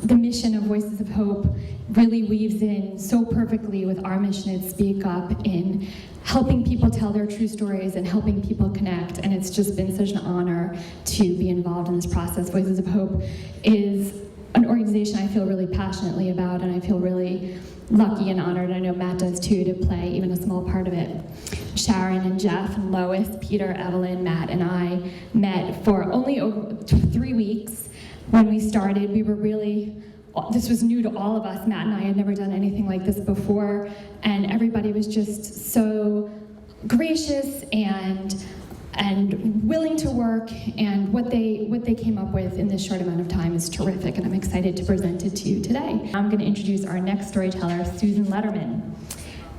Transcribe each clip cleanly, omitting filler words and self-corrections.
the mission of Voices of Hope really weaves in so perfectly with our mission at Speak Up in helping people tell their true stories and helping people connect. And it's just been such an honor to be involved in this process. Voices of Hope is an organization I feel really passionately about, and I feel really lucky and honored, I know Matt does too, to play even a small part of it. Sharon and Jeff and Lois, Peter, Evelyn, Matt, and I met for only over 3 weeks. When we started, we were really, this was new to all of us. Matt and I had never done anything like this before, and everybody was just so gracious and willing to work, and what they came up with in this short amount of time is terrific, and I'm excited to present it to you today. I'm going to introduce our next storyteller, Susan Lederman.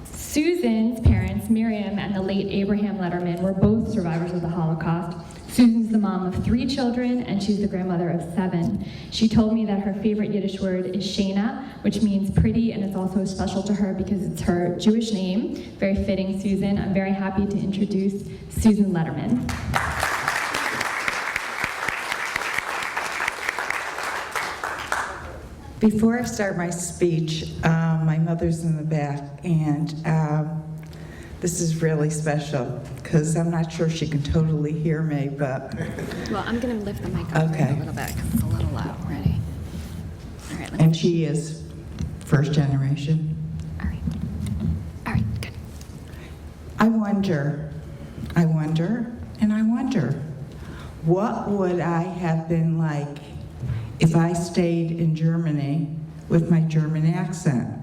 Susan's parents, Miriam and the late Abraham Lederman, were both survivors of the Holocaust. Susan's the mom of 3 children, and she's the grandmother of 7. She told me that her favorite Yiddish word is Shana, which means pretty, and it's also special to her because it's her Jewish name. Very fitting, Susan. I'm very happy to introduce Susan Lederman. Before I start my speech, my mother's in the back, and this is really special because I'm not sure she can totally hear me, but... Well, I'm going to lift the mic up Okay. a little bit because it's a little low. Ready? All right. And she is first generation. All right. All right, good. I wonder, and I wonder, what would I have been like if I stayed in Germany with my German accent?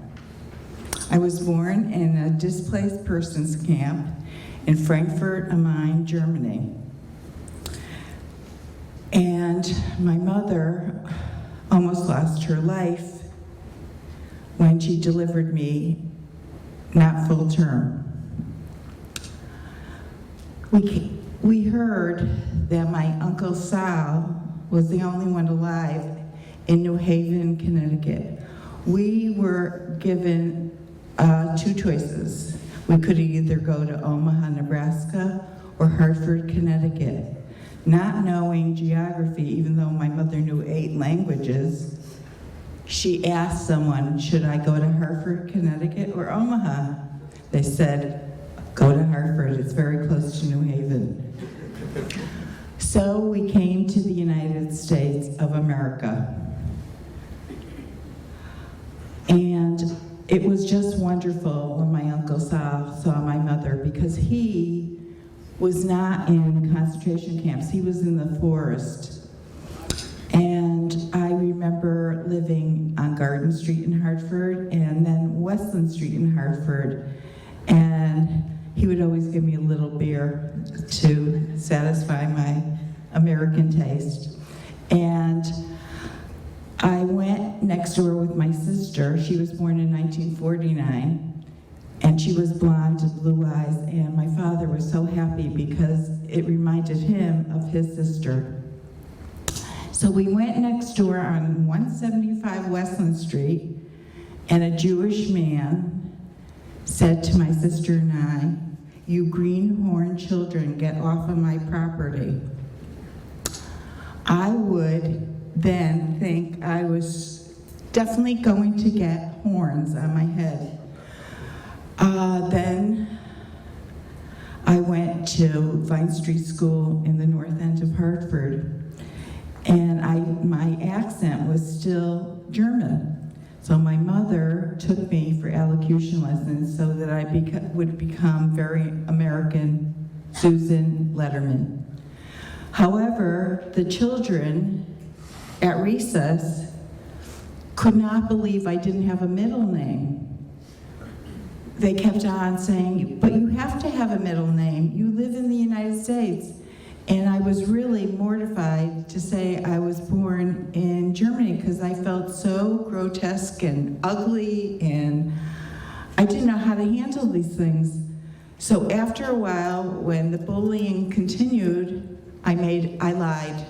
I was born in a displaced persons camp in Frankfurt am Main, Germany. And my mother almost lost her life when she delivered me, not full term. We heard that my Uncle Sal was the only one alive in New Haven, Connecticut. We were given 2 choices. We could either go to Omaha, Nebraska, or Hartford, Connecticut. Not knowing geography, even though my mother knew 8 languages, she asked someone, should I go to Hartford, Connecticut, or Omaha? They said, go to Hartford, it's very close to New Haven. So we came to the United States of America. And it was just wonderful when my Uncle Sal saw my mother, because he was not in concentration camps, he was in the forest. And I remember living on Garden Street in Hartford and then Westland Street in Hartford. And he would always give me a little beer to satisfy my American taste. And I went next door with my sister. She was born in 1949, and she was blonde and blue eyes, and my father was so happy because it reminded him of his sister. So we went next door on 175 Westland Street, and a Jewish man said to my sister and I, "You greenhorn children, get off of my property." I would then think I was definitely going to get horns on my head. Then I went to Vine Street School in the north end of Hartford, and my accent was still German. So my mother took me for elocution lessons so that I would become very American, Susan Lederman. However, the children at recess could not believe I didn't have a middle name. They kept on saying, "But you have to have a middle name. You live in the United States." And I was really mortified to say I was born in Germany because I felt so grotesque and ugly, and I didn't know how to handle these things. So after a while, when the bullying continued, I lied.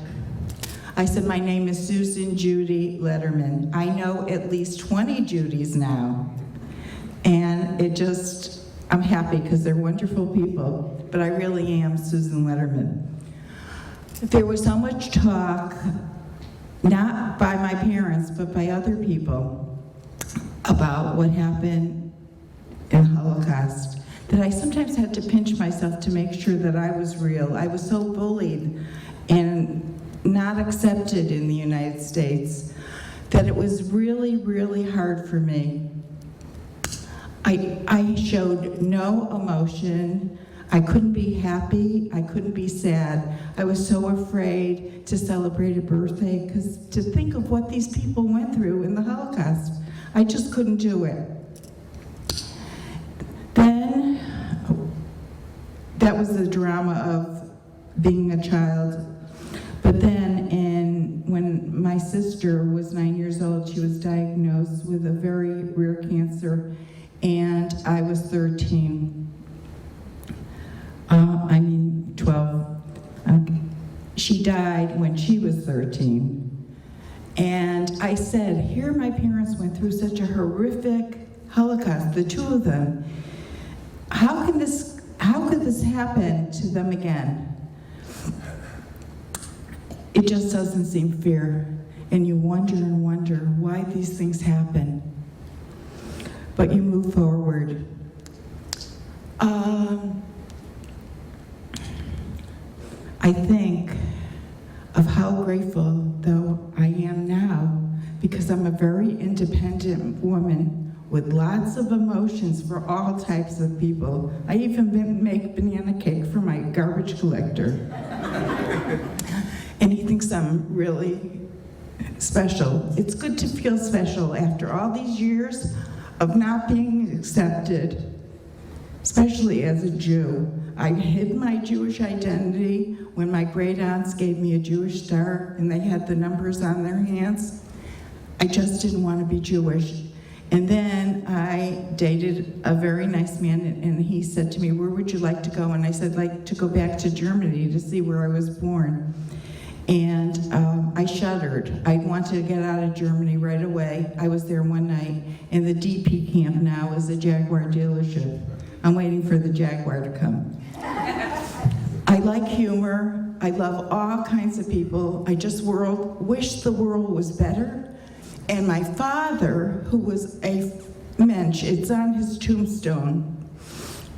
I said, "My name is Susan Judy Lederman. I know at least 20 Judys now." And I'm happy because they're wonderful people, but I really am Susan Lederman. There was so much talk, not by my parents, parents, but by other people about what happened in the Holocaust, that I sometimes had to pinch myself to make sure that I was real. I was so bullied and not accepted in the United States that it was really, really hard for me. I showed no emotion. I couldn't be happy. I couldn't be sad. I was so afraid to celebrate a birthday because to think of what these people went through in the Holocaust, I just couldn't do it. Then, that was the drama of being a child. But then, when my sister was 9 years old, she was diagnosed with a very rare cancer, and I was 13. 12. She died when she was 13. And I said, here my parents went through such a horrific Holocaust, the two of them. How could this happen to them again? It just doesn't seem fair. And you wonder and wonder why these things happen. But you move forward. I think of how grateful, though, I am now, because I'm a very independent woman with lots of emotions for all types of people. I even make banana cake for my garbage collector. And he thinks I'm really special. It's good to feel special after all these years of not being accepted, especially as a Jew. I hid my Jewish identity when my great aunts gave me a Jewish star and they had the numbers on their hands. I just didn't want to be Jewish. And then I dated a very nice man, and he said to me, where would you like to go? And I said, I'd like to go back to Germany to see where I was born. And I shuddered. I wanted to get out of Germany right away. I was there one night, and the DP camp now is a Jaguar dealership. I'm waiting for the Jaguar to come. I like humor. I love all kinds of people. I just wish the world was better. And my father, who was a mensch, it's on his tombstone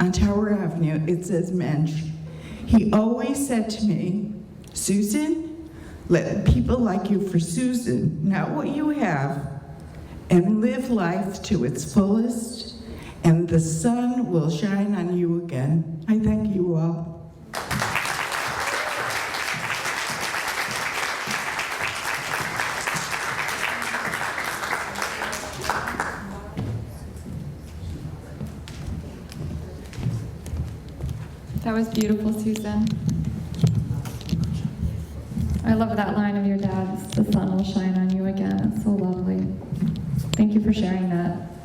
on Tower Avenue, it says mensch. He always said to me, Susan, let people like you for Susan, not what you have, and live life to its fullest, and the sun will shine on you again. I thank you all. That was beautiful, Susan. I love that line of your dad's, the sun will shine on you again. It's so lovely. Thank you for sharing that.